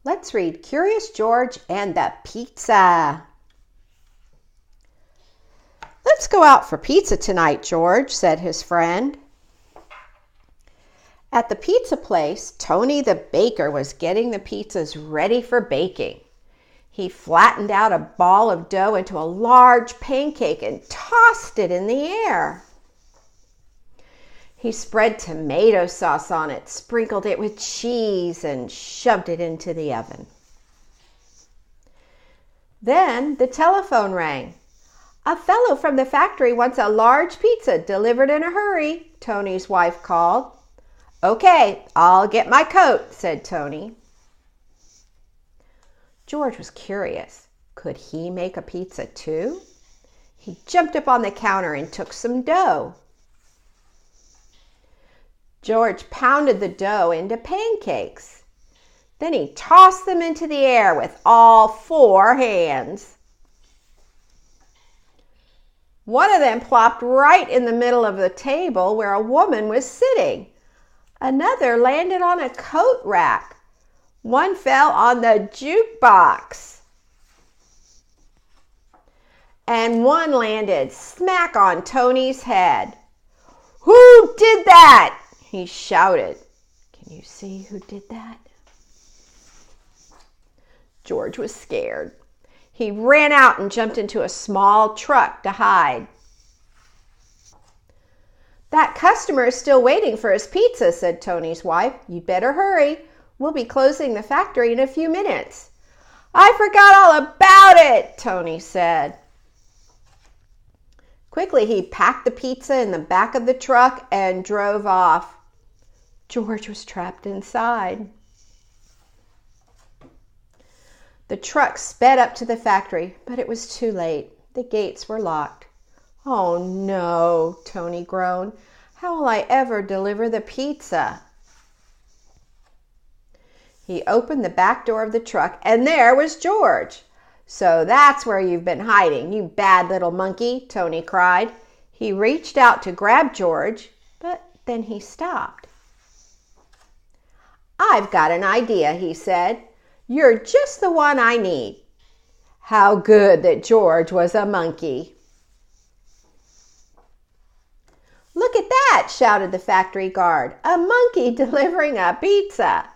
Let's read Curious George and the Pizza. "Let's go out for pizza tonight, George," said his friend. At the pizza place, Tony the baker was getting the pizzas ready for baking. He flattened out a ball of dough into a large pancake and tossed it in the air. He spread tomato sauce on it, sprinkled it with cheese, and shoved it into the oven. Then the telephone rang. "A fellow from the factory wants a large pizza delivered in a hurry," Tony's wife called. "Okay, I'll get my coat," said Tony. George was curious. Could he make a pizza too? He jumped up on the counter and took some dough. George pounded the dough into pancakes. Then he tossed them into the air with all 4 hands. One of them plopped right in the middle of the table where a woman was sitting. Another landed on a coat rack. One fell on the jukebox. And one landed smack on Tony's head. "Who did that?" he shouted. Can you see who did that? George was scared. He ran out and jumped into a small truck to hide. "That customer is still waiting for his pizza," said Tony's wife. "You'd better hurry. We'll be closing the factory in a few minutes." "I forgot all about it," Tony said. Quickly, he packed the pizza in the back of the truck and drove off. George was trapped inside. The truck sped up to the factory, but it was too late. The gates were locked. "Oh no," Tony groaned. "How will I ever deliver the pizza?" He opened the back door of the truck, and there was George. "So that's where you've been hiding, you bad little monkey," Tony cried. He reached out to grab George, but then he stopped. "I've got an idea," he said. "You're just the one I need." How good that George was a monkey. "Look at that," shouted the factory guard. "A monkey delivering a pizza."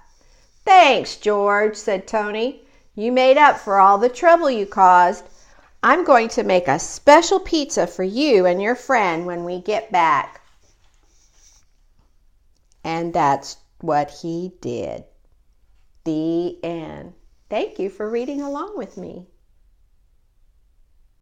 "Thanks, George," said Tony. "You made up for all the trouble you caused. I'm going to make a special pizza for you and your friend when we get back." And that's what he did. The end. Thank you for reading along with me.